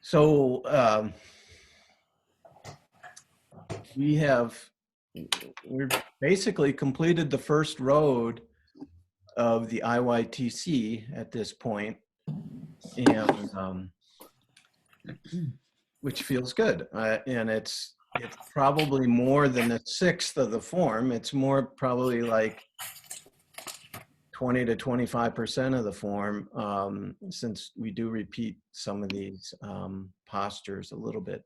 So we've basically completed the first road of the IYTC at this point, and which feels good. And it's probably more than a sixth of the form. It's more probably like 20 to 25% of the form, since we do repeat some of these postures a little bit.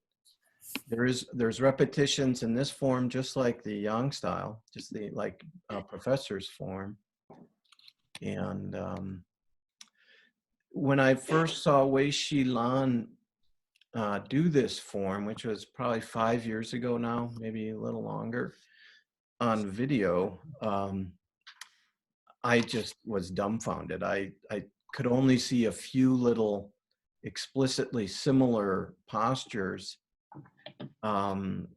There's repetitions in this form, just like the Yang style, just the professor's form. And when I first saw Wei Shi Lan do this form, which was probably 5 years ago now, maybe a little longer, on video, I just was dumbfounded. I could only see a few little explicitly similar postures, and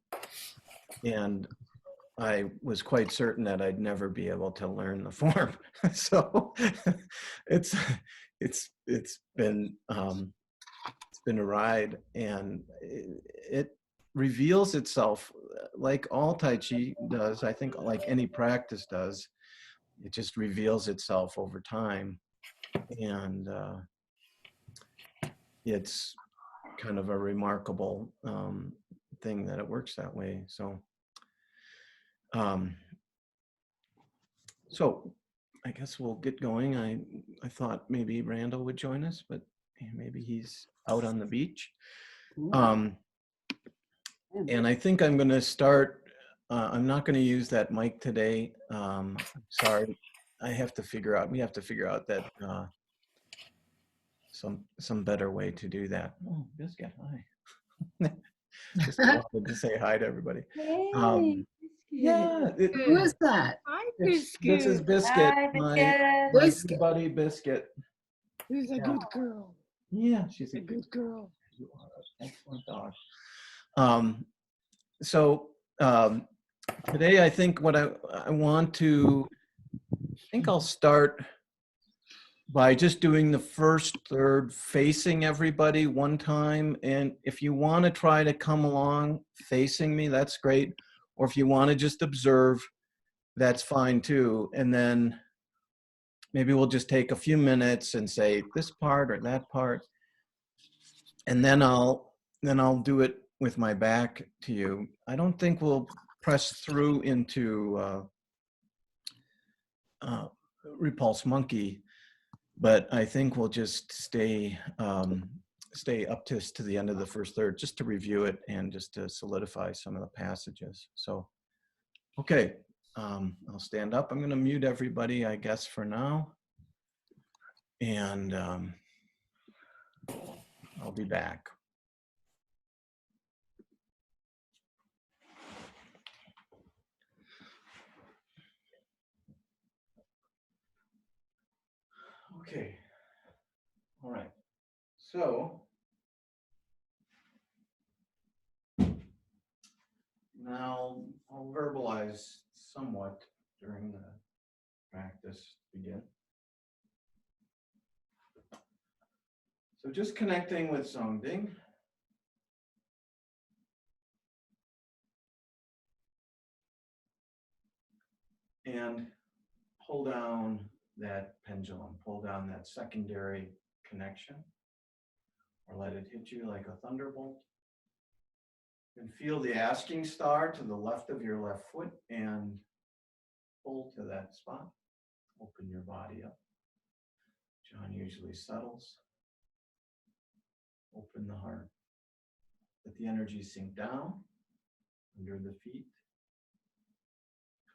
I was quite certain that I'd never be able to learn the form. So it's been a ride, and it reveals itself like all Tai Chi does. I think like any practice does. It just reveals itself over time, and it's kind of a remarkable thing that it works that way. So I guess we'll get going. I thought maybe Randall would join us, but maybe he's out on the beach. And I think I'm going to start. I'm not going to use that mic today. Sorry. We have to figure out that some better way to do that. Oh, Biscuit, hi. Just wanted to say hi to everybody. Hey, Yeah. who is that? Hi, This Biscuit. is Biscuit, Hi, my Biscuit. good buddy Biscuit. Who's a good girl? Yeah, she's A good girl. You are an excellent dog. So today I think what I want to, I think I'll start by just doing the first third, facing everybody one time. And if you want to try to come along facing me, that's great. Or if you want to just observe, that's fine too. And then maybe we'll just take a few minutes and say this part or that part. And then I'll do it with my back to you. I don't think we'll press through into repulse monkey, but I think we'll just stay up to the end of the first third, just to review it and just to solidify some of the passages. So, okay, I'll stand up. I'm going to mute everybody, I guess, for now, and I'll be back. Okay. All right. So now I'll verbalize somewhat during the practice to begin. So just connecting with Zongding. And pull down that pendulum, pull down that secondary connection, or let it hit you like a thunderbolt. And feel the asking star to the left of your left foot and pull to that spot. Open your body up. John usually settles. Open the heart. Let the energy sink down under the feet.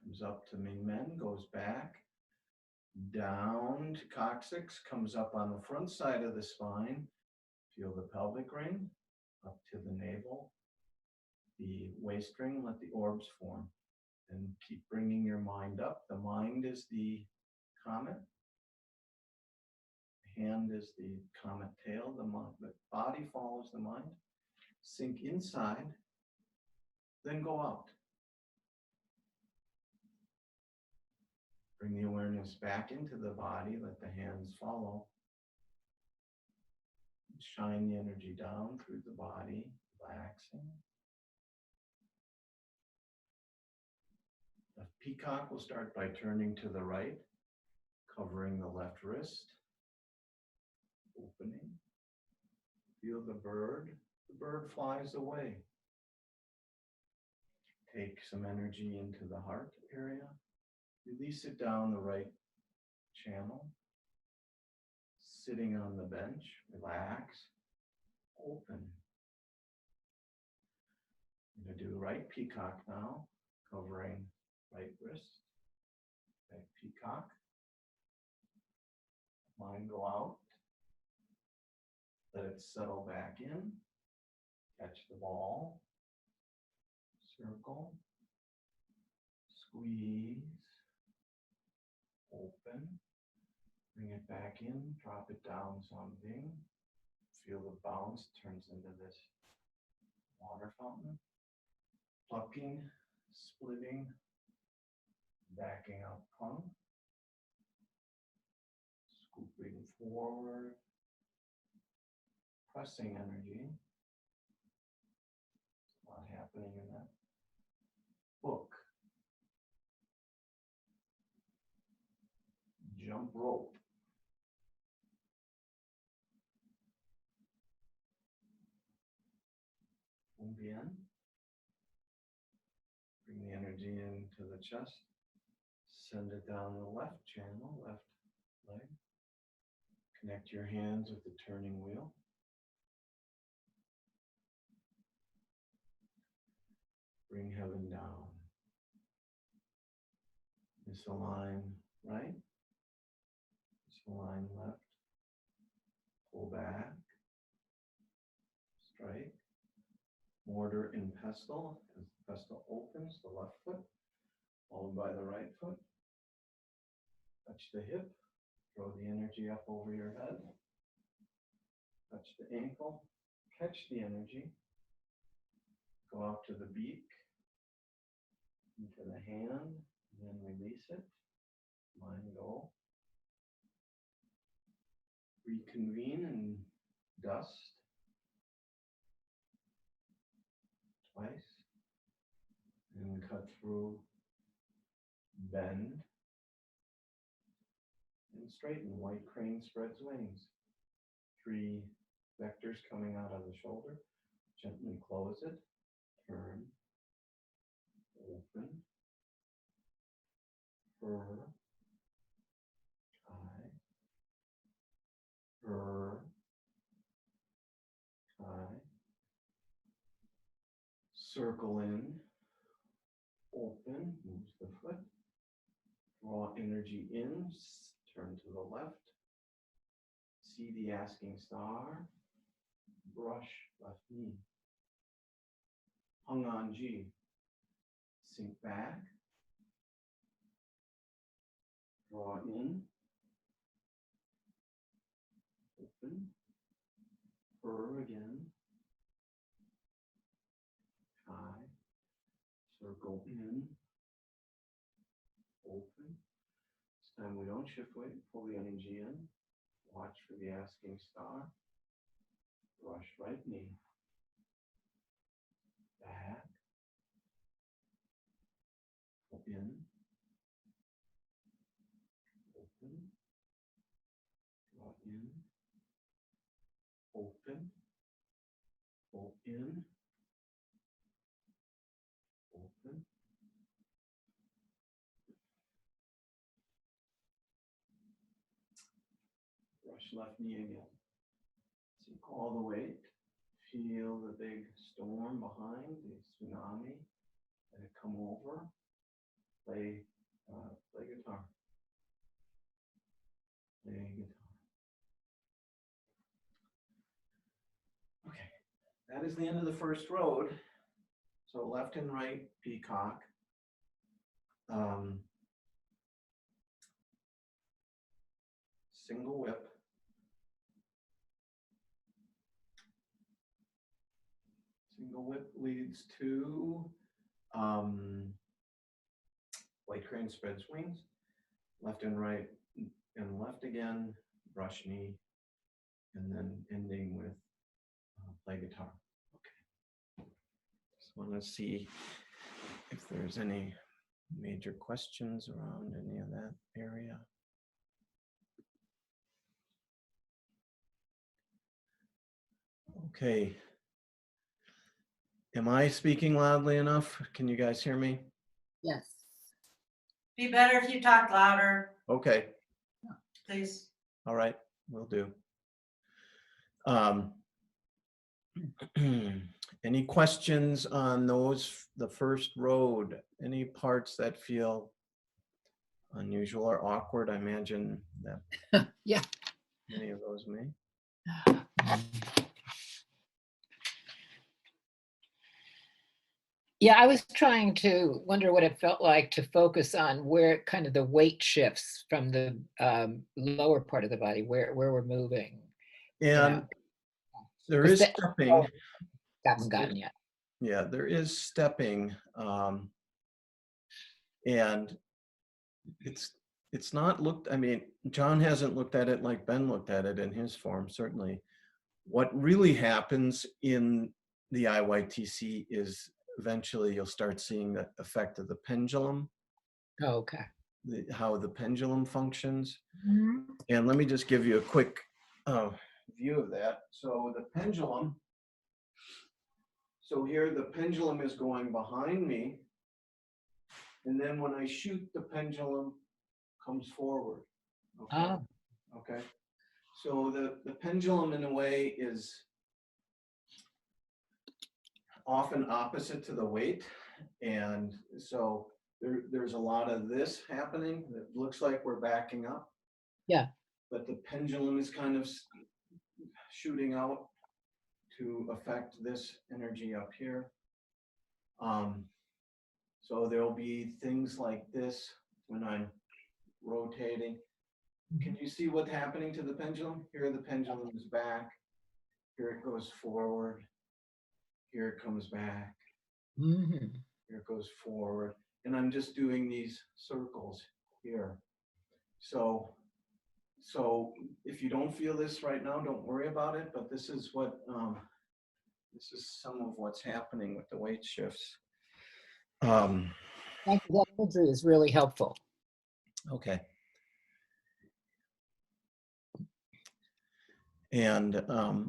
Comes up to Ming Men, goes back, down to coccyx, comes up on the front side of the spine. Feel the pelvic ring, up to the navel, the waist ring, let the orbs form. And keep bringing your mind up. The mind is the comet. The hand is the comet tail. The body follows the mind. Sink inside, then go out. Bring the awareness back into the body. Let the hands follow. Shine the energy down through the body, relaxing. Left peacock will start by turning to the right, covering the left wrist, opening. Feel the bird. The bird flies away. Take some energy into the heart area. Release it down the right channel. Sitting on the bench, relax, open. I'm going to do right peacock now, covering right wrist, right peacock. Mind go out. Let it settle back in. Catch the ball. Circle. Squeeze. Open. Bring it back in. Drop it down something. Feel the bounce. Turns into this water fountain. Plucking. Splitting. Backing up plunk. Scooping forward. Pressing energy. There's a lot happening in that. Book. Jump rope. Move in. Bring the energy into the chest. Send it down the left channel, left leg. Connect your hands with the turning wheel. Bring heaven down. Misalign right. Misalign left. Pull back. Strike. Mortar in pestle. As the pestle opens, the left foot, followed by the right foot. Touch the hip. Throw the energy up over your head. Touch the ankle. Catch the energy. Go out to the beak. Into the hand. And then release it. Mind go. Reconvene and dust. Twice. And cut through. Bend. And straighten. White crane spreads wings. 3 vectors coming out of the shoulder. Gently close it. Turn. Open. Purr. Tie. Purr. Tie. Circle in. Open. Moves the foot. Draw energy in. Turn to the left. See the asking star. Brush left knee. Hung on G. Sink back. Draw in. Open. Purr again. Tie. Circle in. Open. This time we don't shift weight. Pull the energy in. Watch for the asking star. Brush right knee. Back. In. Open. Draw in. Open. Pull in. Open. Brush left knee again. Sink all the weight. Feel the big storm behind, the tsunami. Let it come over. Play guitar. Play guitar. Okay, that is the end of the first road. So left and right peacock. Single whip. Single whip leads to white crane spreads wings, left and right and left again, brush knee and then ending with play guitar. Okay. Just want to see if there's any major questions around any of that area. Okay. Am I speaking loudly enough? Can you guys hear me? Yes. Be better if you talk louder, Okay. please. All right. Will do. Any questions on the first road? Any parts that feel unusual or awkward? I imagine that Yeah. many of those may. Yeah, I was trying to wonder what it felt like to focus on where kind of the weight shifts from the lower part of the body, where we're moving. And there Because is stepping. haven't gotten yet. Yeah, there is stepping. And it's not looked, I mean, John hasn't looked at it like Ben looked at it in his form, certainly. What really happens in the IYTC is eventually you'll start seeing the effect of the pendulum, Oh, okay. how the pendulum functions. Mhm. And let me just give you a quick view of that. So the pendulum, so here the pendulum is going behind me. And then when I shoot, the pendulum comes forward. Okay. Oh. Okay. So the pendulum in a way is often opposite to the weight. And so there's a lot of this happening that looks like we're backing up. Yeah. But the pendulum is kind of shooting out to affect this energy up here. So there'll be things like this when I'm rotating. Can you see what's happening to the pendulum? Here the pendulum is back. Here it goes forward. Here it comes back. Mhm. Here it goes forward. And I'm just doing these circles here. So if you don't feel this right now, don't worry about it. But this is what this is some of what's happening with the weight shifts. Thank you. That imagery is really helpful. Okay. And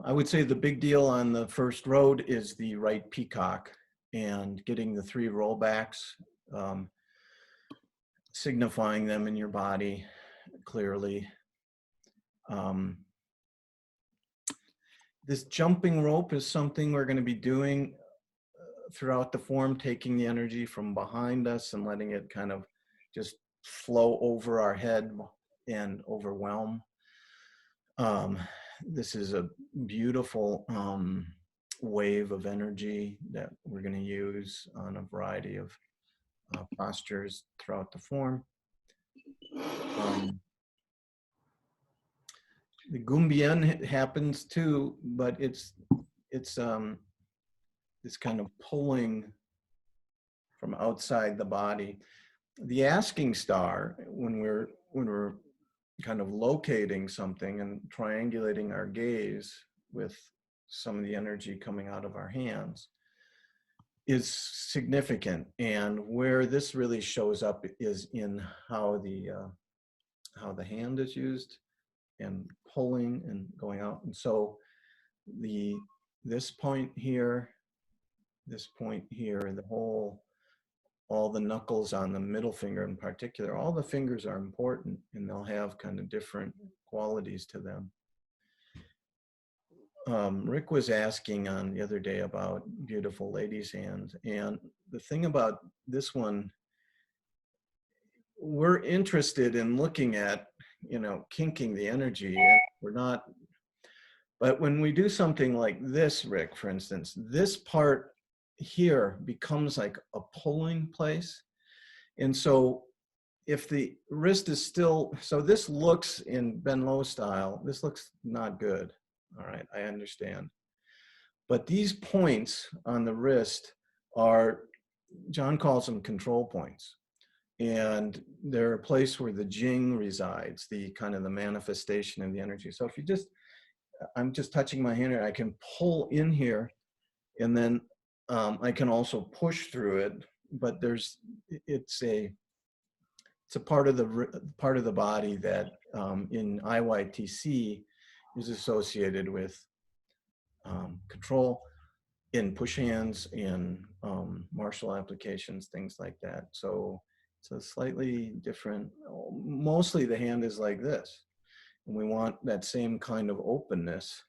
I would say the big deal on the first road is the right peacock and getting the 3 rollbacks, signifying them in your body clearly. This jumping rope is something we're going to be doing throughout the form, taking the energy from behind us and letting it kind of just flow over our head and overwhelm. This is a beautiful wave of energy that we're going to use on a variety of postures throughout the form. The Gumbien happens too, but it's this kind of pulling from outside the body. The asking star, when we're kind of locating something and triangulating our gaze with some of the energy coming out of our hands, is significant. And where this really shows up is in how the hand is used and pulling and going out. And so this point here, all the knuckles on the middle finger in particular, all the fingers are important and they'll have kind of different qualities to them. Rick was asking on the other day about beautiful lady's hands. And the thing about this one, we're interested in looking at, kinking the energy. And we're not, but when we do something like this, Rick, for instance, this part here becomes like a pulling place. And so if the wrist is still, so this looks in Ben Low style, this looks not good. All right, I understand. But these points on the wrist are, John calls them control points. And they're a place where the Jing resides, the kind of the manifestation of the energy. So if you just, I'm just touching my hand here. I can pull in here, and then I can also push through it. But it's a part of the body that in IYTC is associated with control in push hands, in martial applications, things like that. So it's a slightly different. Mostly the hand is like this, and we want that same kind of openness,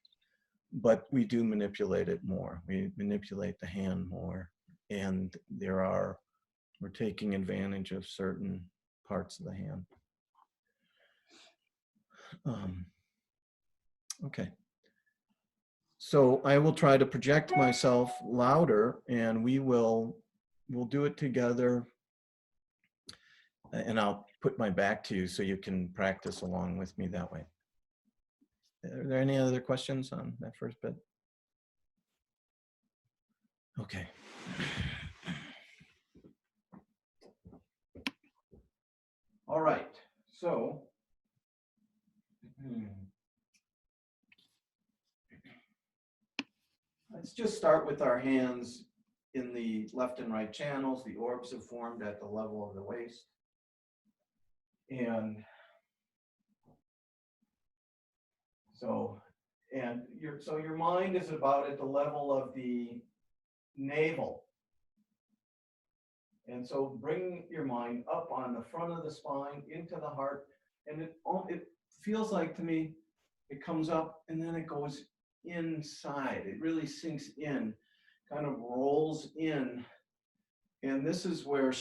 but we do manipulate it more. We manipulate the hand more, and we're taking advantage of certain parts of the hand. Okay. So I will try to project myself louder, and we'll do it together. And I'll put my back to you so you can practice along with me that way. Are there any other questions on that first bit? Okay. All right. So let's just start with our hands in the left and right channels. The orbs have formed at the level of the waist. And so your mind is about at the level of the navel. And so bring your mind up on the front of the spine into the heart. And it feels like to me, it comes up and then it goes inside. It really sinks in, kind of rolls in. And this is where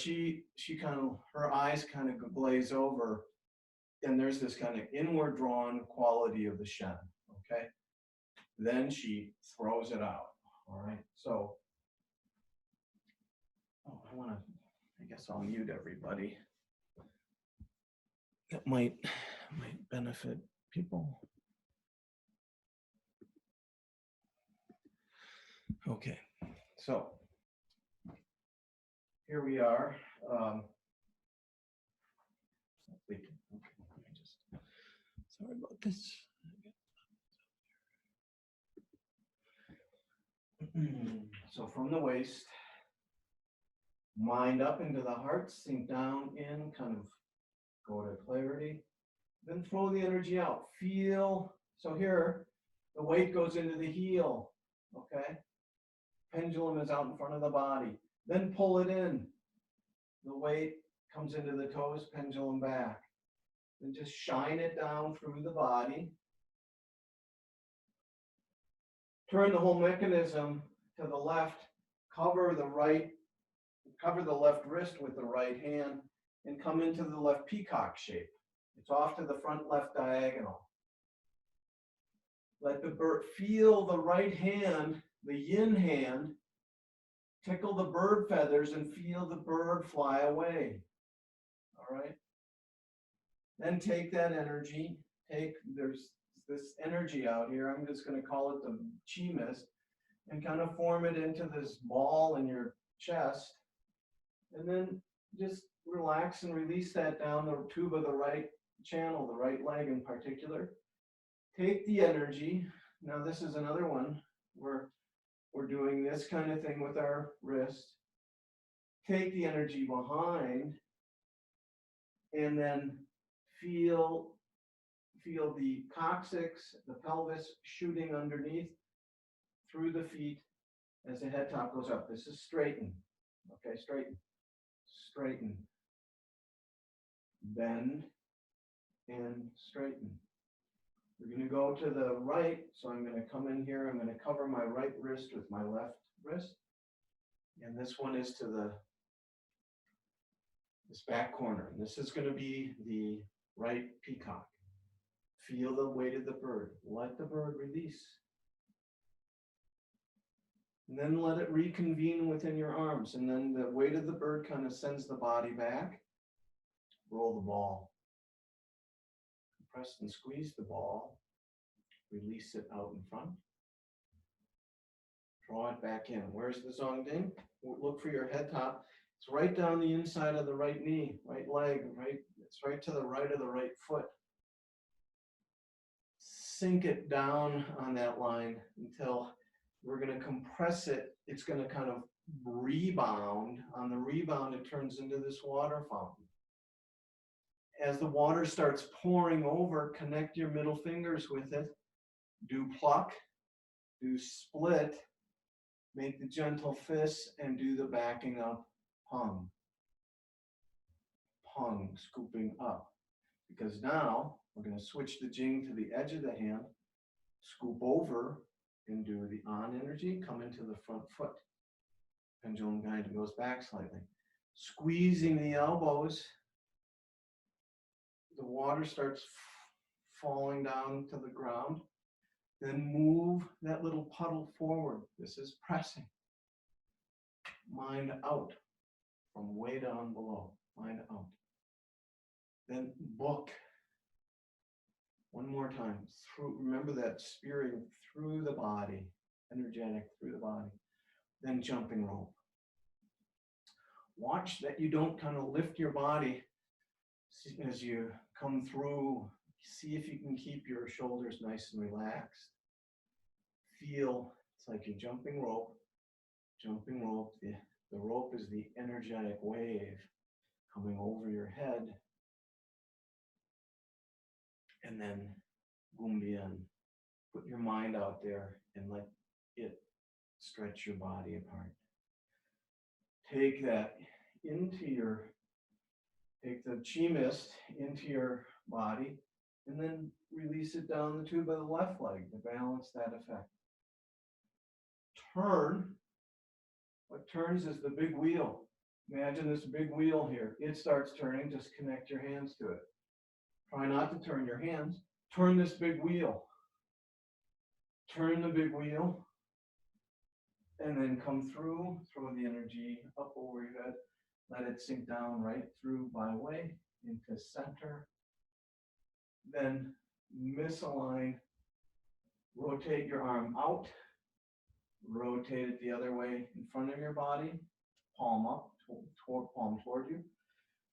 her eyes kind of glaze over. And there's this kind of inward drawn quality of the Shen, okay? Then she throws it out, all right? So, I guess I'll mute everybody. That might benefit people. Okay, so here we are. Sorry about this. So from the waist, mind up into the heart, sink down in, kind of go to clarity, then throw the energy out. Feel, so here, the weight goes into the heel, okay? Pendulum is out in front of the body. Then pull it in. The weight comes into the toes, pendulum back. Then just shine it down through the body. Turn the whole mechanism to the left, cover the left wrist with the right hand, and come into the left peacock shape. It's off to the front left diagonal. Let the bird feel the right hand, the yin hand, tickle the bird feathers and feel the bird fly away. All right? Then take that energy, there's this energy out here, I'm just going to call it the chi mist, and kind of form it into this ball in your chest. And then just relax and release that down the tube of the right channel, the right leg in particular. Take the energy. Now this is another one where we're doing this kind of thing with our wrist. Take the energy behind and then feel the coccyx, the pelvis shooting underneath through the feet as the head top goes up. This is straighten. Okay, straighten. Straighten. Bend and straighten. We're going to go to the right, so I'm going to come in here. I'm going to cover my right wrist with my left wrist. And this one is to this back corner. And this is going to be the right peacock. Feel the weight of the bird. Let the bird release. And then let it reconvene within your arms. And then the weight of the bird kind of sends the body back. Roll the ball. Press and squeeze the ball. Release it out in front. Draw it back in. Where's the zongding? Look for your head top. It's right down the inside of the right knee, right leg, right. It's right to the right of the right foot. sink it down on that line until we're going to compress it. It's going to kind of rebound. On the rebound, it turns into this water fountain. As the water starts pouring over, connect your middle fingers with it. Do pluck, do split, make the gentle fist, and do the backing up pung. Pung, scooping up. Because now we're going to switch the jing to the edge of the hand, scoop over, and do the on energy, come into the front foot. Pendulum kind of goes back slightly. Squeezing the elbows, the water starts falling down to the ground. Then move that little puddle forward. This is pressing. Mind out from way down below. Mind out. Then book. One more time. Remember that spearing through the body, energetic through the body. Then jumping rope. Watch that you don't kind of lift your body as you come through. See if you can keep your shoulders nice and relaxed. Feel it's like you're jumping rope. Jumping rope. The rope is the energetic wave coming over your head. And then Gumbian. Put your mind out there and let it stretch your body apart. Take that take the chi mist into your body and then release it down the tube of the left leg to balance that effect. Turn. What turns is the big wheel. Imagine this big wheel here. It starts turning, just connect your hands to it. Try not to turn your hands. Turn this big wheel. Turn the big wheel. And then come through, throw the energy up over your head. Let it sink down right through by way into center. Then misalign. Rotate your arm out. Rotate it the other way in front of your body. Palm up, palm toward you.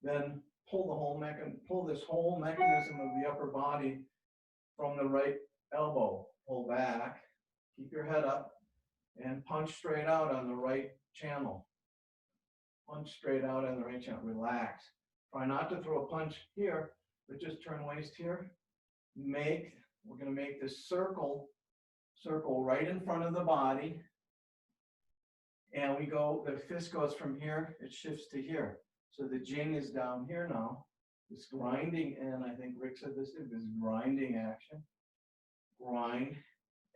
Then pull this whole mechanism of the upper body from the right elbow. Pull back. Keep your head up. And punch straight out on the right channel. Punch straight out on the right channel. Relax. Try not to throw a punch here, but just turn waist here. We're going to make this circle right in front of the body. And the fist goes from here, it shifts to here. So the jing is down here now. This grinding, and I think Rick said this grinding action. Grind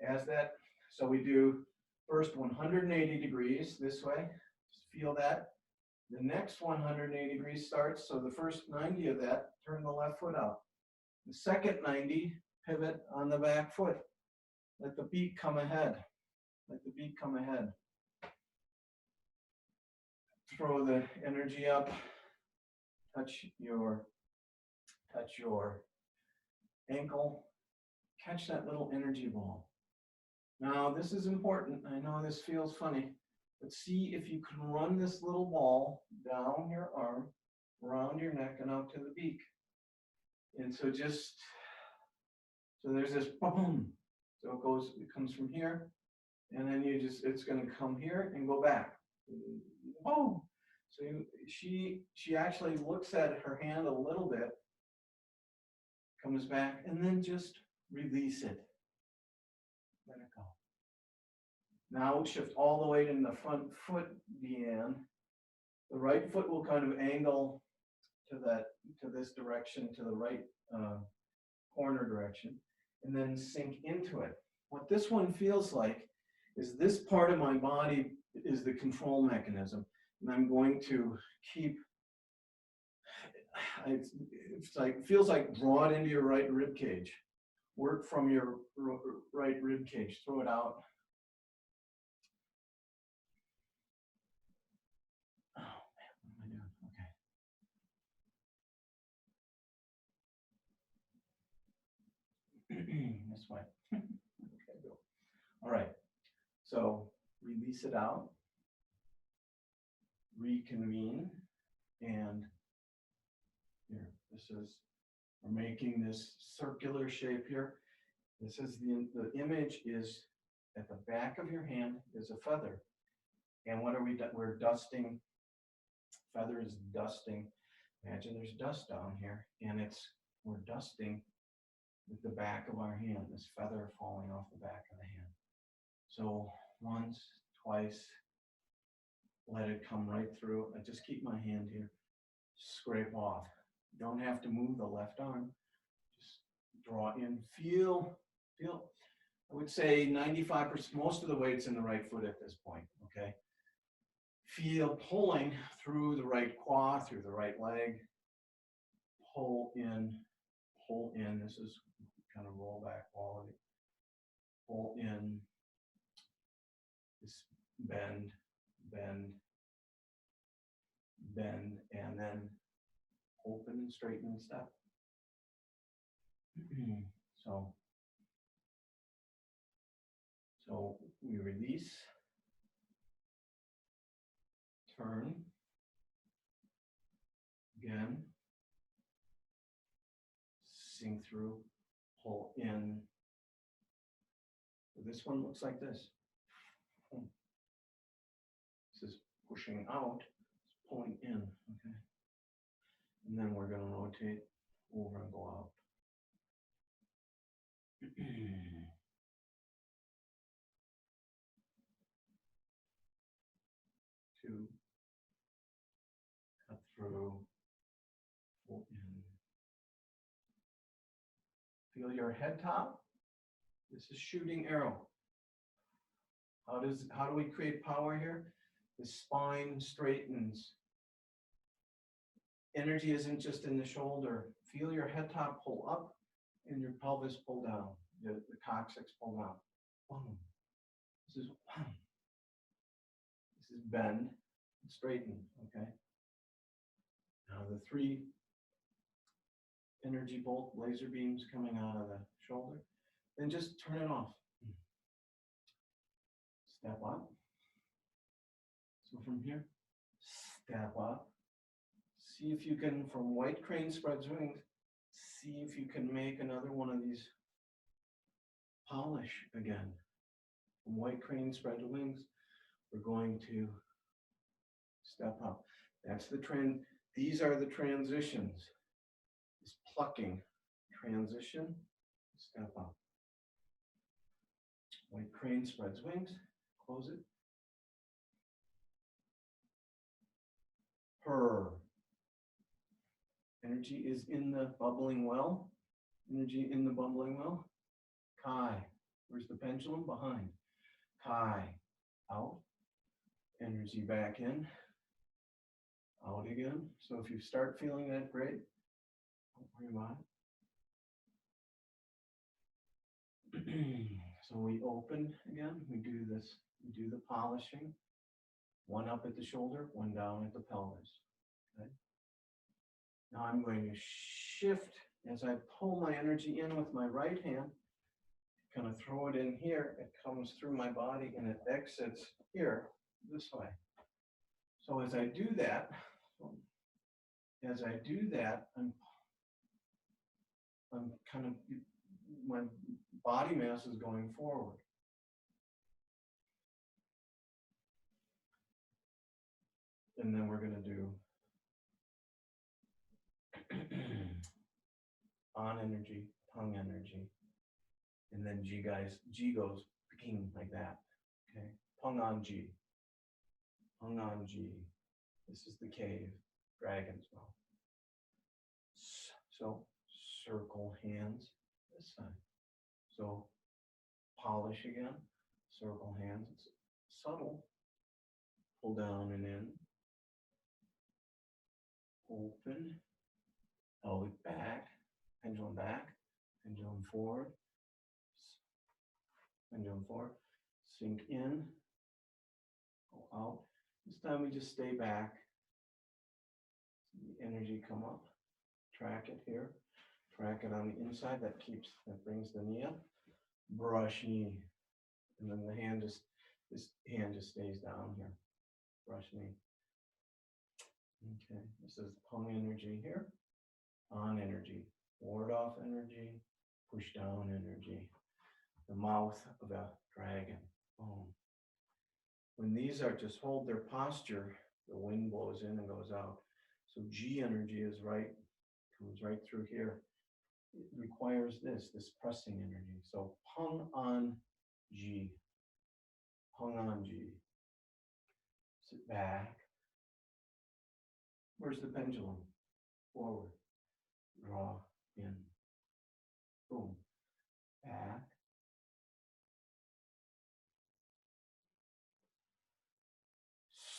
as that. So we do first 180 degrees this way, just feel that. The next 180 degrees starts, so the first 90 of that, turn the left foot out. The second 90, pivot on the back foot. Let the beat come ahead. Let the beat come ahead. Throw the energy up, touch your ankle, catch that little energy ball. Now, this is important. I know this feels funny, but see if you can run this little ball down your arm, around your neck, and out to the beak. And so there's this boom. So it comes from here, and then it's going to come here and go back. Boom. So she actually looks at her hand a little bit, comes back, and then just release it. Let it go. Now shift all the way in the front foot, Deanne. The right foot will kind of angle to this direction, to the right corner direction, and then sink into it. What this one feels like is this part of my body is the control mechanism, and I'm going to keep. It feels like draw it into your right rib cage. Work from your right rib cage. Throw it out. Oh man, what am I doing? Okay. This way. Okay, go. All right. So release it out. Reconvene, and here, we're making this circular shape here. This is the image is at the back of your hand is a feather. And what are we, we're dusting, feather is dusting. Imagine there's dust down here and we're dusting with the back of our hand, this feather falling off the back of the hand. So once, twice, let it come right through. I just keep my hand here, scrape off. You don't have to move the left arm. Just draw in, feel. I would say 95%, most of the weight's in the right foot at this point, okay? Feel pulling through the right quad, through the right leg. Pull in. This is kind of roll back quality. Pull in. This bend, and then open and straighten and step. So we release, turn, again, sink through, pull in. So this one looks like this. This is pushing out, it's pulling in, okay? And then we're going to rotate over and go out. 2, cut through, pull in. Feel your head top. This is shooting arrow. How do we create power here? The spine straightens. Energy isn't just in the shoulder. Feel your head top pull up and your pelvis pull down. The coccyx pull down. Boom. This is boom. This is bend, straighten, okay? Now the 3 energy bolt laser beams coming out of the shoulder. Then just turn it off. Step up. So from here, step up. See if you can, from white crane spreads wings, see if you can make another one of these polish again. From white crane spread wings, we're going to step up. That's the trend. These are the transitions. This plucking, transition, step up. White crane spreads wings, close it. Purr. Energy is in the bubbling well. Energy in the bubbling well. Kai. Where's the pendulum? Behind. Kai. Out. Energy back in. Out again. So if you start feeling that great, don't worry about it. So we open again. We do this. We do the polishing. One up at the shoulder, one down at the pelvis. Okay. Now I'm going to shift as I pull my energy in with my right hand, kind of throw it in here. It comes through my body and it exits here this way. So as I do that, I'm kind of, my body mass is going forward. And then we're going to do on energy, tongue energy, and then G goes ping like that. Okay, pung on G, pung on G. This is the cave, dragon's mouth. So circle hands this side. So polish again, circle hands. It's subtle. Pull down and in. Open, elbow back, pendulum forward, sink in, go out. This time we just stay back. The energy come up, track it here, track it on the inside. That brings the knee up. Brush knee, and then the hand just, this hand just stays down here. Brush knee. Okay, this is pung energy here, on energy, ward off energy, push down energy. the mouth of a dragon. Boom. When these are just hold their posture, the wind blows in and goes out. So G energy is right, comes right through here. It requires this pressing energy. So pung on G. Pung on G. Sit back. Where's the pendulum? Forward. Draw in. Boom. Back.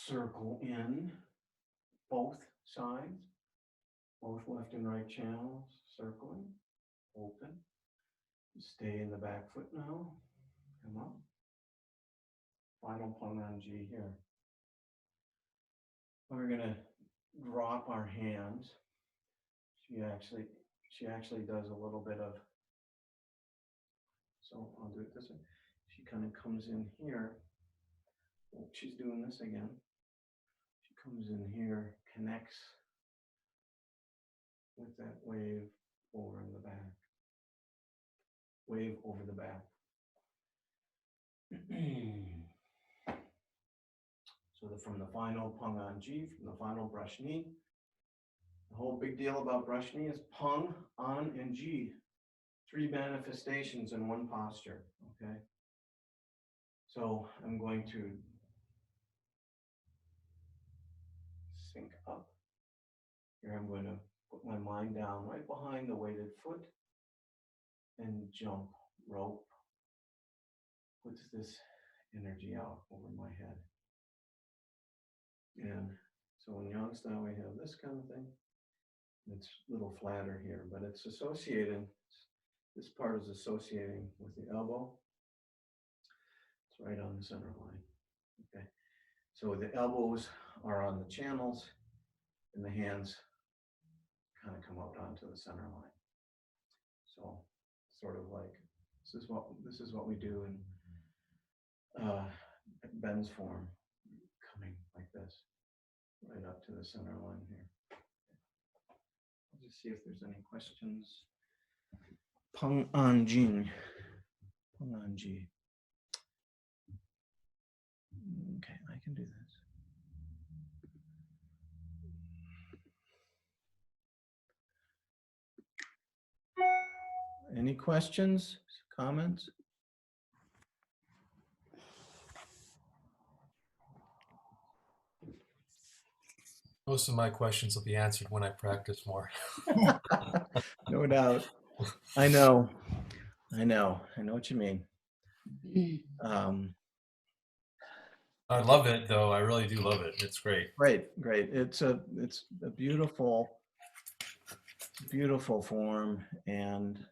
Circle in both sides, both left and right channels, circling, open. Stay in the back foot now. Come up. Final pung on G here. We're gonna drop our hands. She actually does a little bit of, so I'll do it this way. She kind of comes in here. Oh, she's doing this again. She comes in here, connects with that wave over in the back. Wave over the back. So from the final pung on G, from the final brush knee, the whole big deal about brush knee is pung, on, and G. 3 manifestations in one posture, okay? So I'm going to sink up. Here I'm going to put my mind down right behind the weighted foot and jump, rope. Puts this energy out over my head. And so in yang style, we have this kind of thing. It's a little flatter here, but it's associated. This part is associating with the elbow. It's right on the center line. Okay. So the elbows are on the channels and the hands kind of come out onto the center line. So sort of like this is what we do in Ben's form, coming like this, right up to the center line here. I'll just see if there's any questions. Peng An Jing. Peng An Ji. Okay, I can do this. Any questions, comments? Most of my questions will be answered when I practice more. No doubt. I know what you mean. I love it though. I really do love it. It's great. Great. It's a beautiful form, and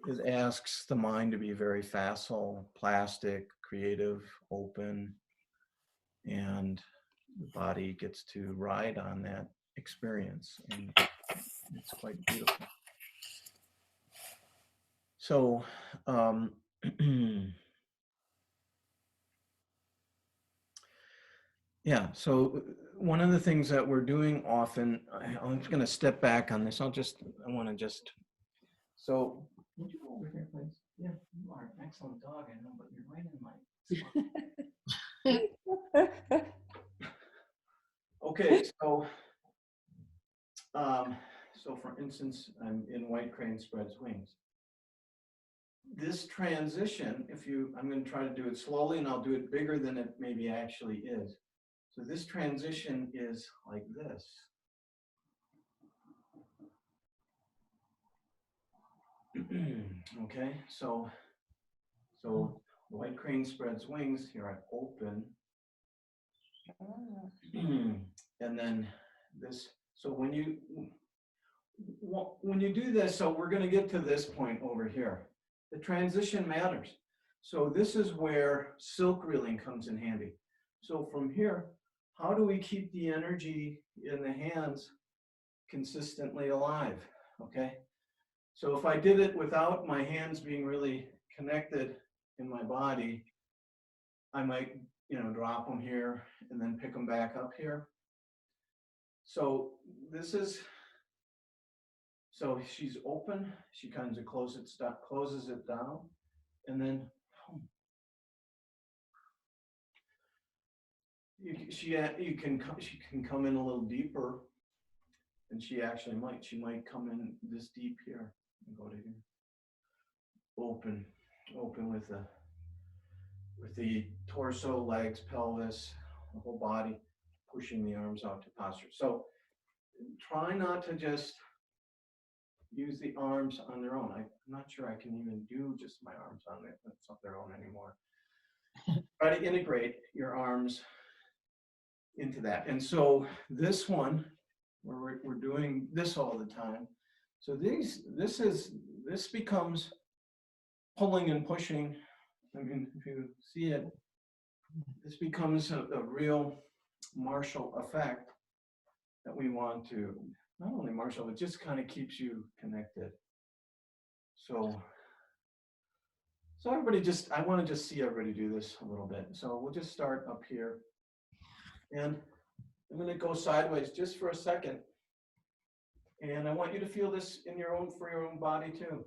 it asks the mind to be very facile, plastic, creative, open, and the body gets to ride on that experience, and it's quite beautiful. So yeah, so one of the things that we're doing often, I'm just going to step back on this. So would you go over here, please? Yeah, you are an excellent dog, I know, but you're right in my spot. Okay, so for instance, I'm in White Crane Spreads Wings. This transition, I'm going to try to do it slowly, and I'll do it bigger than it maybe actually is. So this transition is like this. Okay, so White Crane Spreads Wings. Here I open. And then this, so when you do this, so we're going to get to this point over here. The transition matters. So this is where silk reeling comes in handy. So from here, how do we keep the energy in the hands consistently alive? Okay. So if I did it without my hands being really connected in my body, I might, drop them here and then pick them back up here. So this is So she's open, she kind of closes it down, and then she can come in a little deeper, and she might come in this deep here and go to here. Open with the torso, legs, pelvis, the whole body, pushing the arms out to posture. So try not to just use the arms on their own. I'm not sure I can even do just my arms on their own anymore. Try to integrate your arms into that. And so this one, where we're doing this all the time. So this becomes pulling and pushing. I mean, if you see it, this becomes a real martial effect that we want to, not only martial, it just kind of keeps you connected. So everybody I want to just see everybody do this a little bit. So we'll just start up here. And I'm going to go sideways just for a second. And I want you to feel this for your own body too.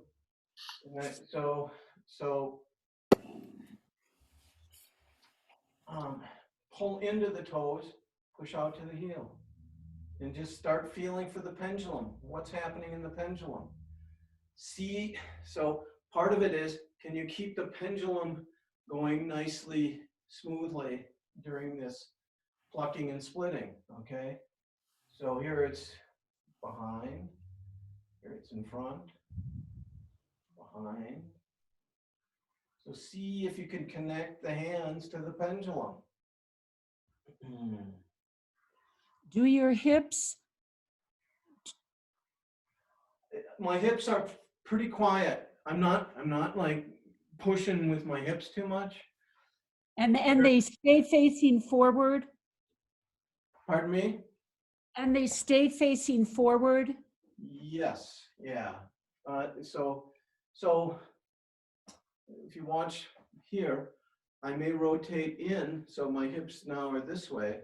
Pull into the toes, push out to the heel, and just start feeling for the pendulum. What's happening in the pendulum? See, so part of it is, can you keep the pendulum going nicely, smoothly during this plucking and splitting, okay? So here it's behind, here it's in front, behind. So see if you can connect the hands to the pendulum. Do your hips, My hips are pretty quiet. I'm not like pushing with my hips too much. and they stay facing forward? Pardon me? And they stay facing forward? Yes, yeah. So if you watch here, I may rotate in, so my hips now are this way,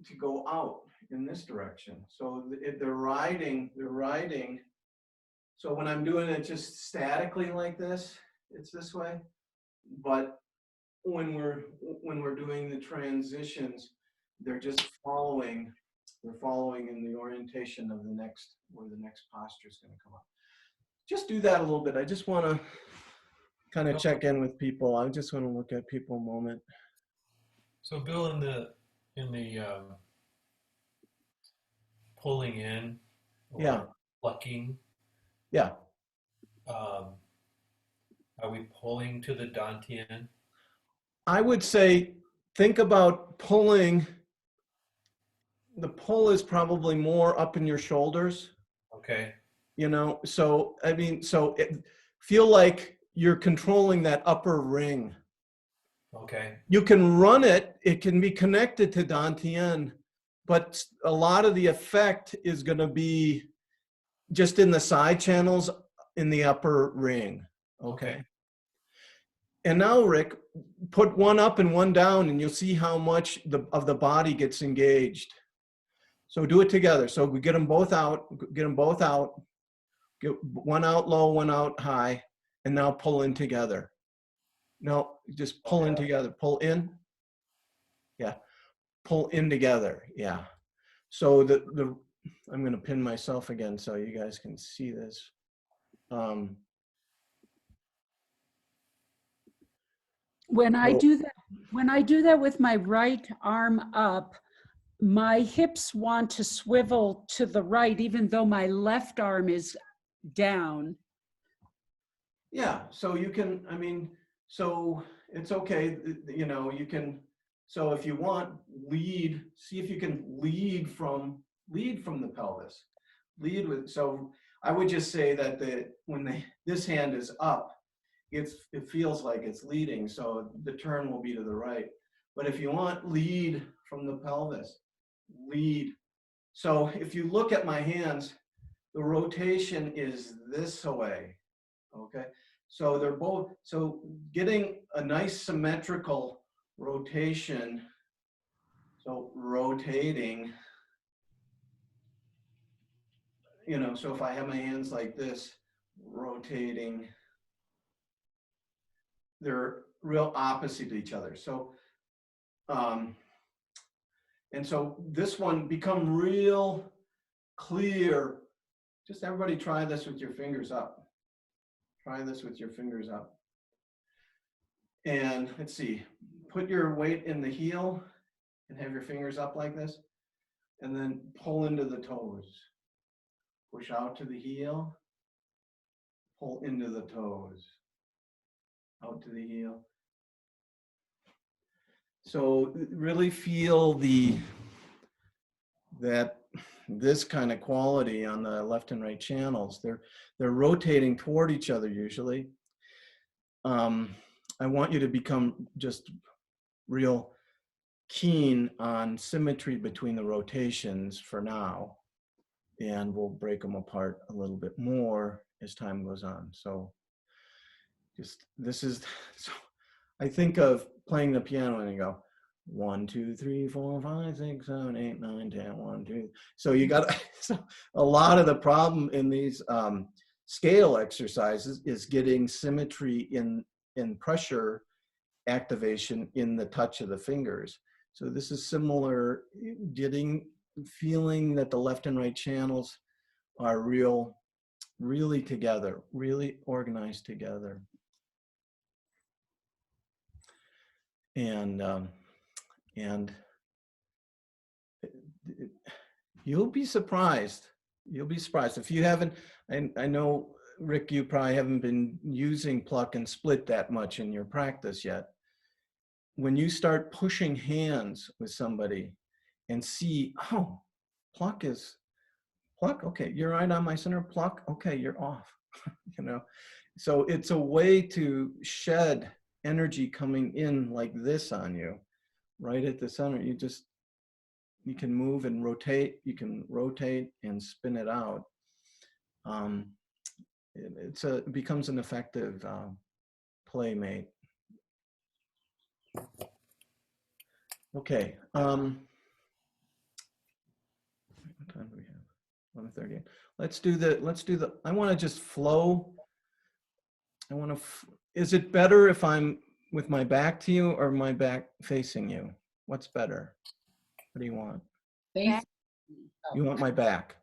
to go out in this direction. So they're riding. So when I'm doing it just statically like this, it's this way. But when we're doing the transitions, they're just following. They're following in the orientation of where the next posture is going to come up. Just do that a little bit. I just want to kind of check in with people. I just want to look at people a moment. So Bill, in the pulling in, or Yeah. plucking, Yeah. are we pulling to the dantian? I would say, think about pulling. The pull is probably more up in your shoulders, Okay. so I mean, feel like you're controlling that upper ring. Okay. You can run it, it can be connected to dantian, but a lot of the effect is going to be just in the side channels in the upper ring. Okay. And now, Rick, put one up and one down, and you'll see how much of the body gets engaged. So do it together. So we get them both out, get one out low, one out high, and now pull in together. No, just pull in together, pull in. Yeah, pull in together, yeah. So I'm gonna pin myself again so you guys can see this. When I do that with my right arm up, my hips want to swivel to the right, even though my left arm is down. Yeah, so you can, I mean, so it's okay, you can, so if you want, see if you can lead from the pelvis. So I would just say that this hand is up, it feels like it's leading, so the turn will be to the right. But if you want, lead from the pelvis, lead. So if you look at my hands, the rotation is this way, okay? So they're both, so getting a nice symmetrical rotation, so rotating, you know, so if I have my hands like this, rotating, they're real opposite to each other. So, and so this one become real clear. Just everybody try this with your fingers up. Try this with your fingers up. And let's see, put your weight in the heel and have your fingers up like this. And then pull into the toes. Push out to the heel. Pull into the toes. Out to the heel. So really feel this kind of quality on the left and right channels. They're rotating toward each other usually. I want you to become just real keen on symmetry between the rotations for now, and we'll break them apart a little bit more as time goes on. So so I think of playing the piano and you go 1, 2, 3, 4, 5, 6, 7, 8, 9, 10, 1, 2. So you got so a lot of the problem in these scale exercises is getting symmetry in pressure activation in the touch of the fingers. So this is similar, feeling that the left and right channels are really together, really organized together. And you'll be surprised. You'll be surprised if you haven't. I know, Rick, you probably haven't been using pluck and split that much in your practice yet. When you start pushing hands with somebody and see, oh, pluck, okay, you're right on my center, pluck, okay, you're off, you know. So it's a way to shed energy coming in like this on you, right at the center. You can move and rotate, you can rotate and spin it out. It becomes an effective playmate. Okay. What time do we have? 11:30. Let's do the, I want to just flow. Is it better if I'm with my back to you or my back facing you? What's better? What do you want? Face- You want my back?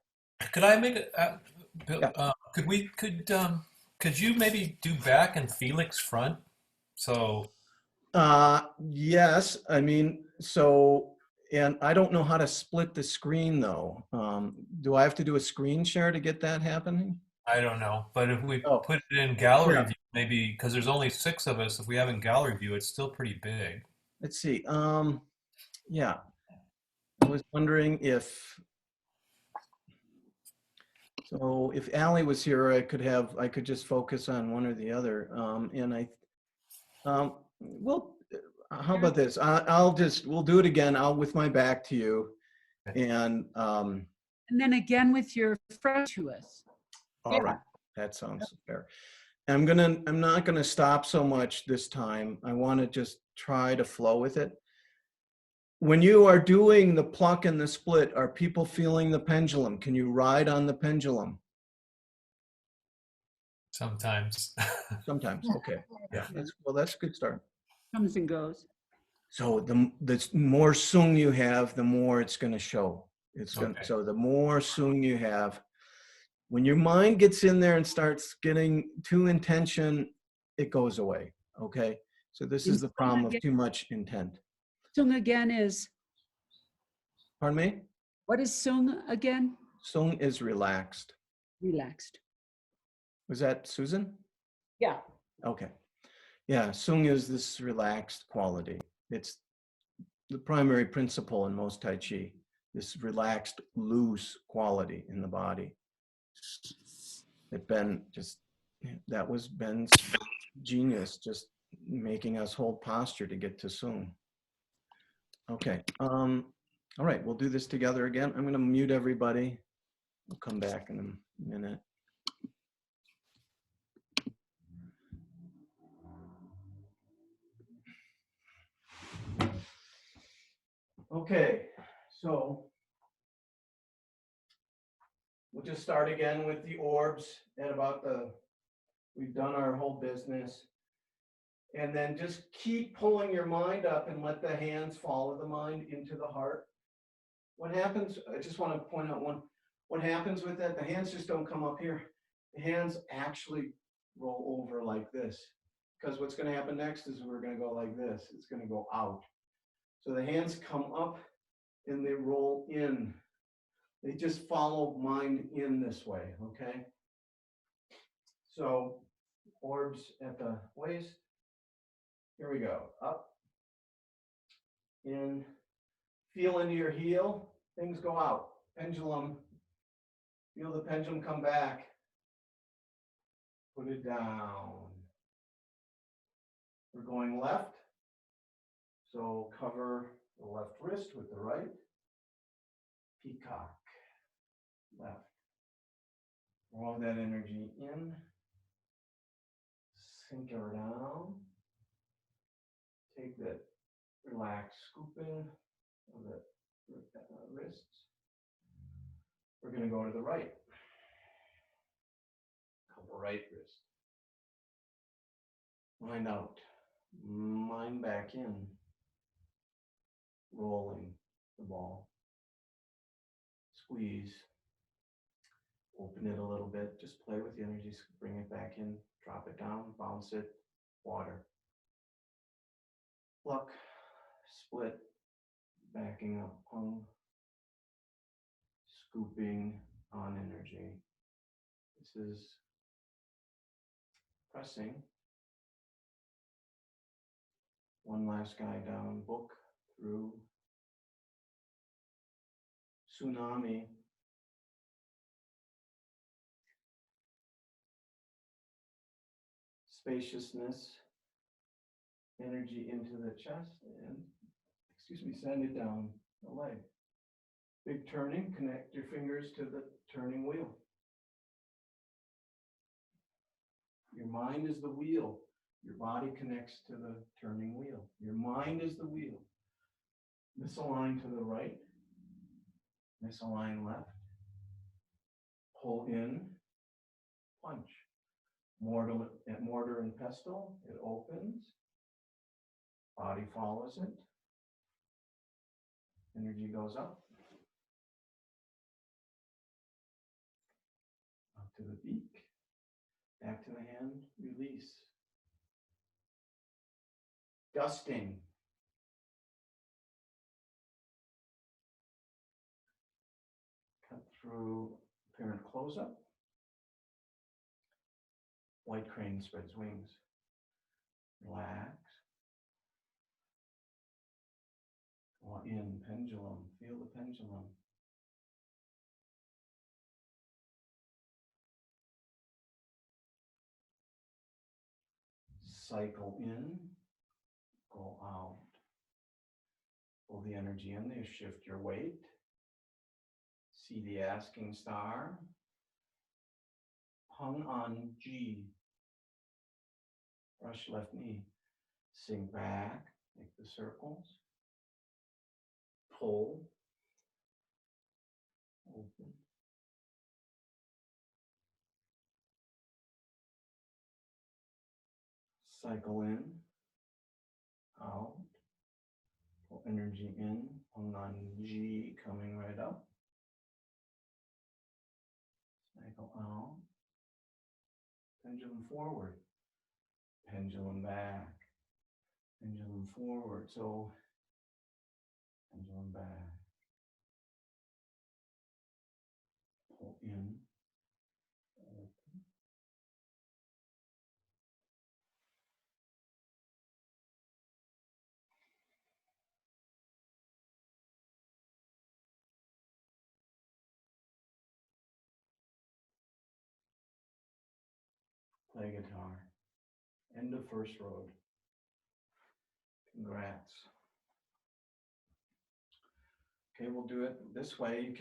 Could I make it? Bill, Yeah. could you maybe do back and Felix front? So Yes, I mean, so, and I don't know how to split the screen though. Do I have to do a screen share to get that happening? I don't know, but if we Oh, put it in gallery yeah. view, maybe because there's only 6 of us. If we have in gallery view, it's still pretty big. Let's see. Yeah, I was wondering if Allie was here, I could just focus on one or the other. Well, how about this? We'll do it again. I'll with my back to you, and And then again with your front to us. all right, that sounds fair. I'm not gonna stop so much this time. I want to just try to flow with it. When you are doing the pluck and the split, are people feeling the pendulum? Can you ride on the pendulum? Sometimes. Sometimes, okay. Yeah, that's a good start. Comes and goes. So the more sung you have, the more it's going to show. Okay. So the more sung you have, when your mind gets in there and starts getting too intention, it goes away. Okay. So this is the problem of too much intent. Sung again is, Pardon me? what is sung again? Sung is relaxed. Relaxed. Was that Susan? Yeah. Okay. Yeah, sung is this relaxed quality. It's the primary principle in most Tai Chi, this relaxed, loose quality in the body. That was Ben's genius, just making us hold posture to get to sung. Okay. All right, we'll do this together again. I'm going to mute everybody. We'll come back in a minute. Okay, so We'll just start again with the orbs at about we've done our whole business. And then just keep pulling your mind up and let the hands follow the mind into the heart. What happens, I just want to point out what happens with that, the hands just don't come up here. The hands actually roll over like this. Because what's going to happen next is we're going to go like this. It's going to go out. So the hands come up and they roll in. They just follow mind in this way, okay? So orbs at the waist. Here we go. Up, in, feel into your heel. Things go out. Pendulum. Feel the pendulum come back. Put it down. We're going left. So cover the left wrist with the right. Peacock. Left. Draw that energy in. Sink her down. Take that relaxed scooping of the wrists. We're going to go to the right. Cover right wrist. Mind out. Mind back in. Rolling the ball. Squeeze. Open it a little bit. Just play with the energy. Bring it back in. Drop it down. Bounce it. Water. Pluck. Split. Backing up. Hung. Scooping on energy. This is pressing. One last guy down. Book through. Tsunami. Spaciousness. Energy into the chest and, send it down the leg. Big turning, connect your fingers to the turning wheel. Your mind is the wheel. Your body connects to the turning wheel. Your mind is the wheel. Misalign to the right. Misalign left. Pull in. Punch. Mortar and pestle. It opens. Body follows it. Energy goes up. Up to the beak. Back to the hand. Release. Dusting. Cut through apparent close-up. White crane spreads wings. Relax. Draw in pendulum. Feel the pendulum. Cycle in. Go out. Pull the energy in there. Shift your weight. See the asking star. Hung on G. Brush left knee. Sink back. Make the circles. Pull. Open. Cycle in. Out. Pull energy in. Hung on G. Coming right up. Cycle out. Pendulum forward. Pendulum back. Pendulum forward. So pendulum back. Pull in. Open. Play guitar. End of first road. Congrats. Okay, we'll do it this way.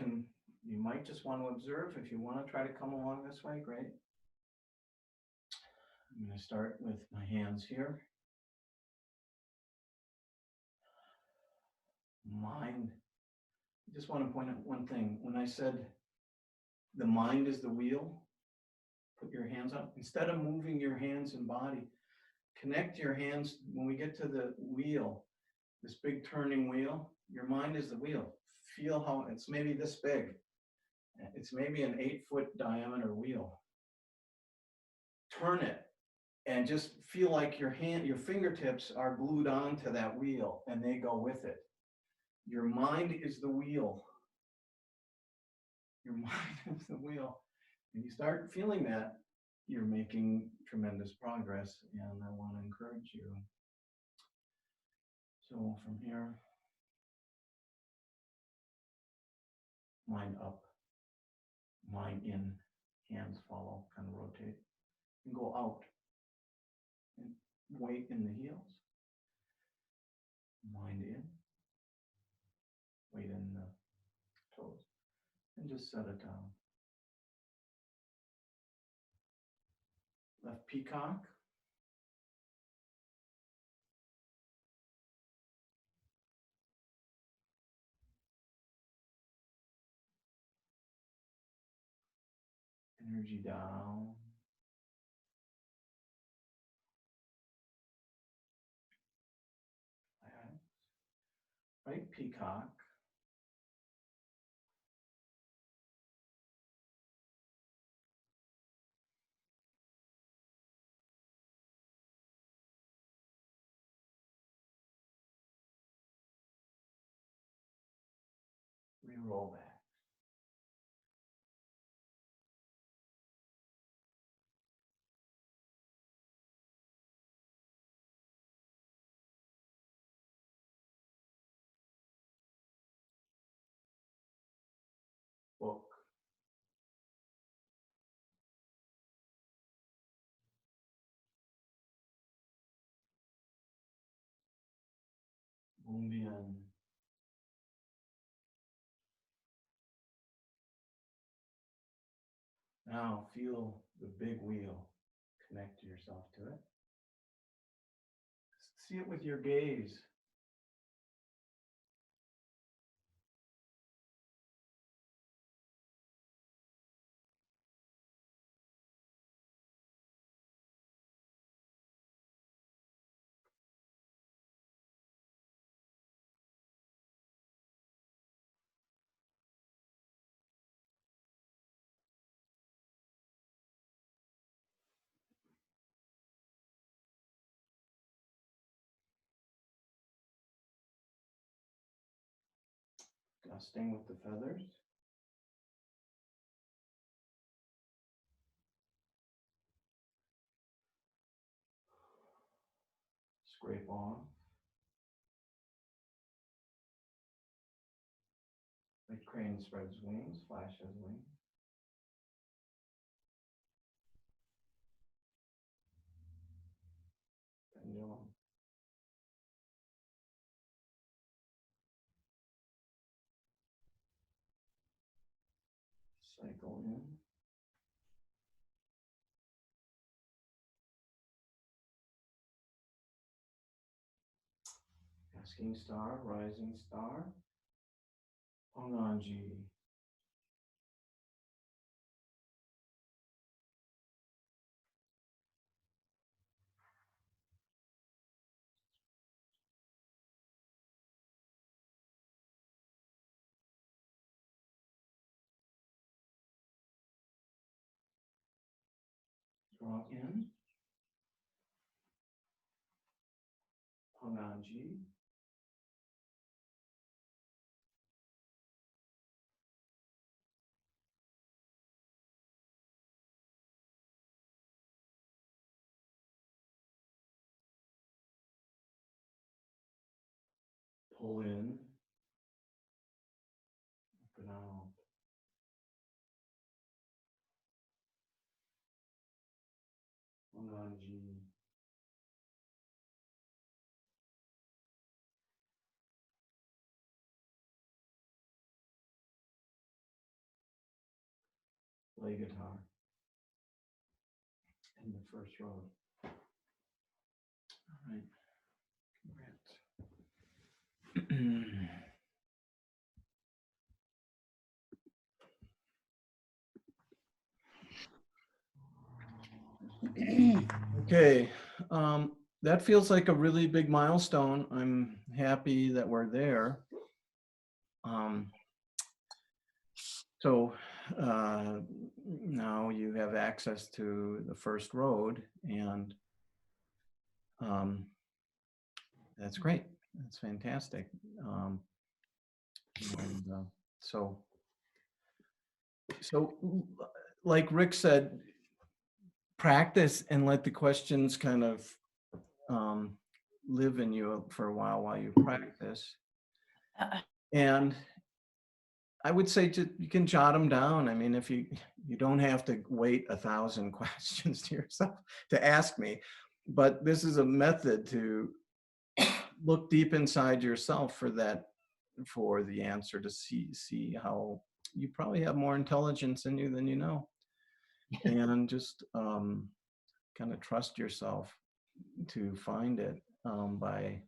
You might just want to observe. If you want to try to come along this way, great. I'm going to start with my hands here. Mind. I just want to point out one thing. When I said the mind is the wheel. Put your hands up. Instead of moving your hands and body, connect your hands. When we get to the wheel, this big turning wheel, your mind is the wheel. Feel how it's maybe this big. It's maybe an 8-foot diameter wheel. Turn it and just feel like your fingertips are glued onto that wheel and they go with it. Your mind is the wheel. Your mind is the wheel. And you start feeling that, you're making tremendous progress, and I want to encourage you. So from here, mind up, mind in, hands follow, kind of rotate, and go out. And weight in the heels, mind in, weight in the toes, and just set it down. Left peacock. Energy down. Right peacock. We roll back. Book. Boom. Now feel the big wheel. Connect yourself to it. See it with your gaze. Dusting with the feathers. Scrape off. Like crane spreads wings, flashes wings. Pendulum. Cycle in. Asking star, rising star. Onganji. Draw in. Onganji. Pull in. Up and out. Onganji. Play guitar in the first row. All right. Congrats. Okay, that feels like a really big milestone. I'm happy that we're there. Um, so now you have access to the first road, and that's great. That's fantastic. And, so like Rick said, practice and let the questions kind of live in you for a while you practice. And I would say you can jot them down. I mean, if you don't have to wait 1,000 questions to yourself to ask me, but this is a method to look deep inside yourself for the answer, to see how you probably have more intelligence in you than you know, and just kind of trust yourself to find it by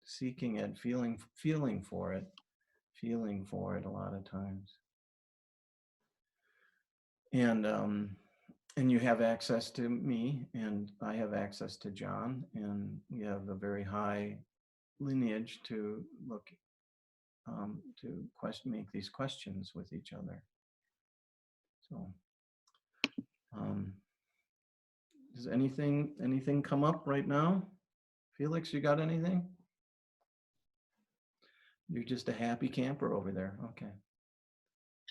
seeking it, feeling for it a lot of times. And you have access to me, and I have access to John, and we have a very high lineage to look to make these questions with each other. So does anything come up right now? Felix, you got anything? You're just a happy camper over there. Okay.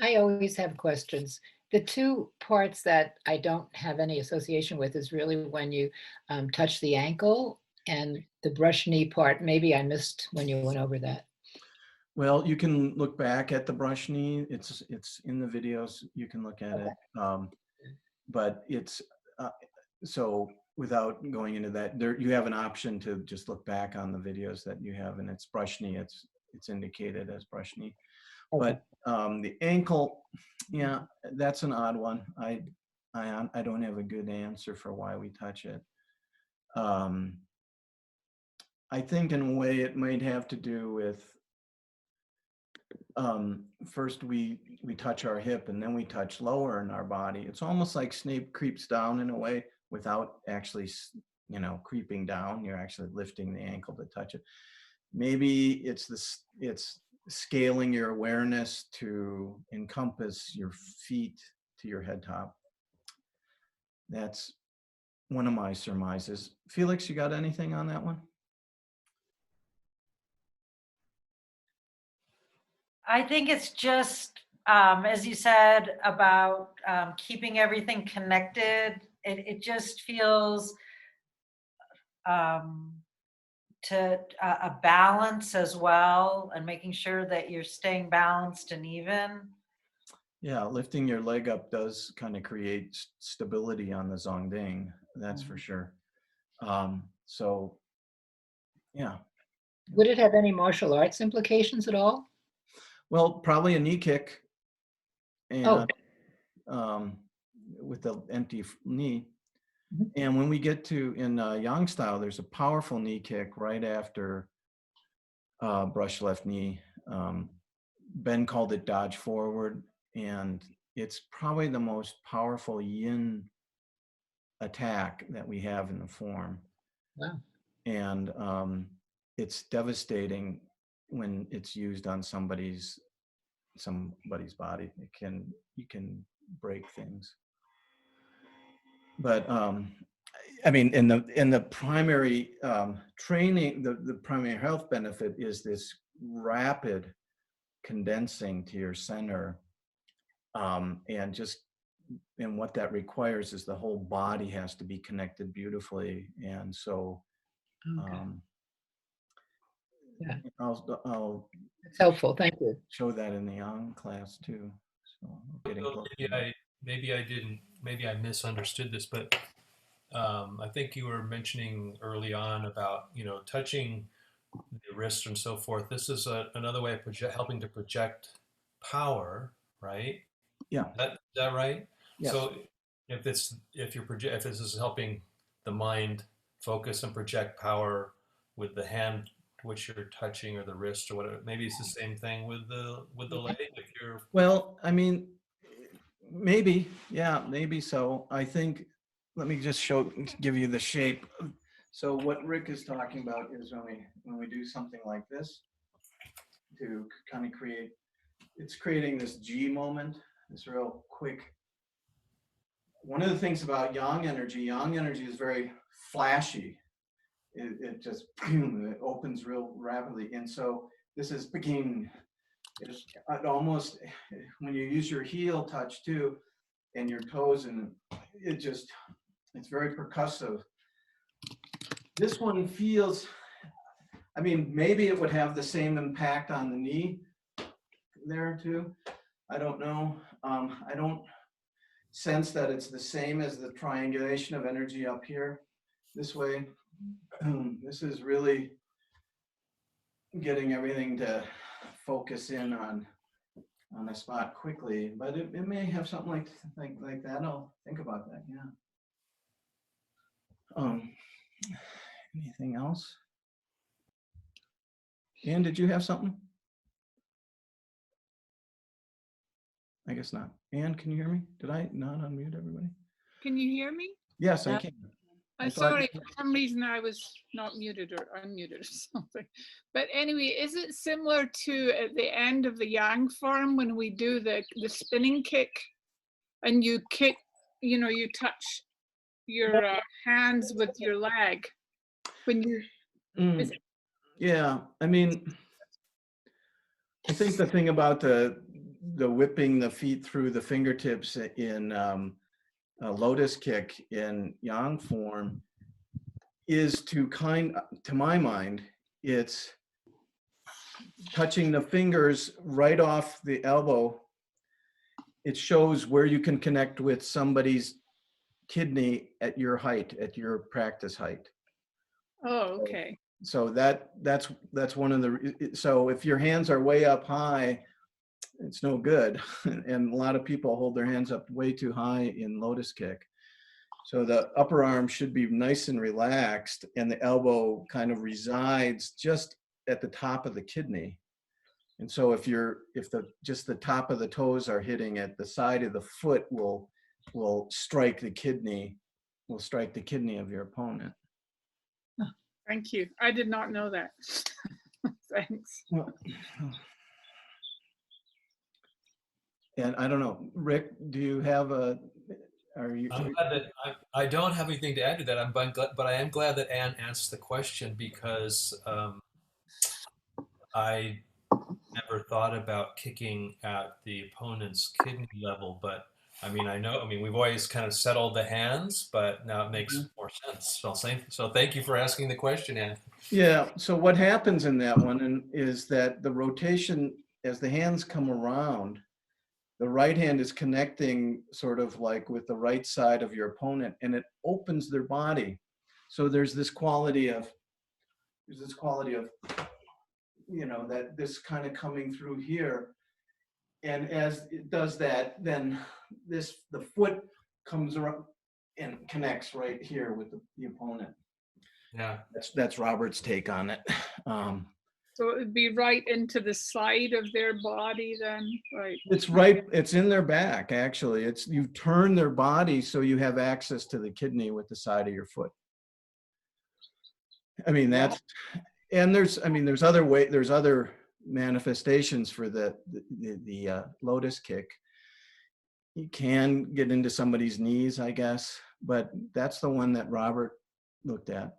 I always have questions. The two parts that I don't have any association with is really when you touch the ankle, and the brush knee part. Maybe I missed when you went over that. Well, you can look back at the brush knee. It's in the videos. You can look at it. But it's so without going into that, there you have an option to just look back on the videos that you have, and it's brush knee. It's indicated as brush knee. Okay. But the ankle, yeah, that's an odd one. I don't have a good answer for why we touch it. I think in a way it might have to do with first we touch our hip, and then we touch lower in our body. It's almost like Snape creeps down in a way without actually, creeping down. You're actually lifting the ankle to touch it. Maybe it's scaling your awareness to encompass your feet to your head top. That's one of my surmises. Felix, you got anything on that one? I think it's just, as you said, about keeping everything connected. It just feels to a balance as well, and making sure that you're staying balanced and even. Yeah, lifting your leg up does kind of create stability on the Zongding, that's for sure. So, yeah. Would it have any martial arts implications at all? Well, probably a knee kick, and Oh. with the empty knee. Mhm. And when we get to in Yang style, there's a powerful knee kick right after brush left knee. Ben called it dodge forward, and it's probably the most powerful yin attack that we have in the form. Wow. And it's devastating when it's used on somebody's body. You can break things. But I mean, in the primary training, the primary health benefit is this rapid condensing to your center, and what that requires is the whole body has to be connected beautifully, and so Okay. Yeah. I'll It's helpful. Thank you. show that in the Yang class too. So getting close to that. Maybe I misunderstood this, but I think you were mentioning early on about touching the wrist and so forth. This is another way of helping to project power, right? Yeah. Is that right? Yes. So if this is helping the mind focus and project power with the hand which you're touching, or the wrist, or whatever, maybe it's the same thing with the leg. If you're Well, I mean, maybe, yeah, maybe so. I think let me just give you the shape. So what Rick is talking about is when we do something like this to kind of it's creating this G moment, this real quick. One of the things about yang energy is very flashy. It just it opens real rapidly. And so this is beginning. It almost, when you use your heel touch too, and your toes, and it's very percussive. This one feels, I mean, maybe it would have the same impact on the knee there too. I don't know. I don't sense that it's the same as the triangulation of energy up here this way. This is really getting everything to focus in on a spot quickly, but it may have something like that. I'll think about that. Yeah. Anything else? Ann, did you have something? I guess not. Ann, can you hear me? Did I not unmute everybody? Can you hear me? Yes, I can. I I'm thought- sorry, for some reason I was not muted or unmuted or something. But anyway, is it similar to at the end of the yang form when we do the spinning kick and you kick, you touch your hands with your leg when you, is it- Yeah, I mean, I think the thing about the whipping the feet through the fingertips in a lotus kick in yang form is to my mind, it's touching the fingers right off the elbow. It shows where you can connect with somebody's kidney at your height, at your practice height. oh, okay. So that's one of the, so if your hands are way up high, it's no good. And a lot of people hold their hands up way too high in lotus kick. So the upper arm should be nice and relaxed, and the elbow kind of resides just at the top of the kidney. And so if just the top of the toes are hitting at the side of the foot will strike the kidney of your opponent. Thank you. I did not know that. Thanks. Well, and I don't know, Rick, do you have are you? I'm glad that I don't have anything to add to that. But I am glad that Anne asked the question because I never thought about kicking at the opponent's kidney level. But I mean, we've always kind of settled the hands, but now it makes more sense. So thank you for asking the question, Anne. Yeah. So what happens in that one is that the rotation, as the hands come around, the right hand is connecting sort of like with the right side of your opponent, and it opens their body. So there's this quality of, that this kind of coming through here. And as it does that, then the foot comes around and connects right here with the opponent. Yeah. That's Robert's take on it. So it would be right into the side of their body then, right? It's in their back, actually. You turn their body so you have access to the kidney with the side of your foot. I mean, there's other manifestations for the lotus kick. You can get into somebody's knees, I guess, but that's the one that Robert looked at.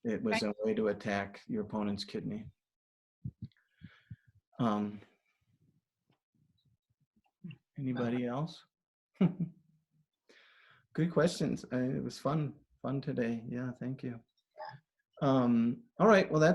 It was a way to attack your opponent's kidney. Anybody else? Good questions. It was fun today. Yeah, thank you. All right, well, that's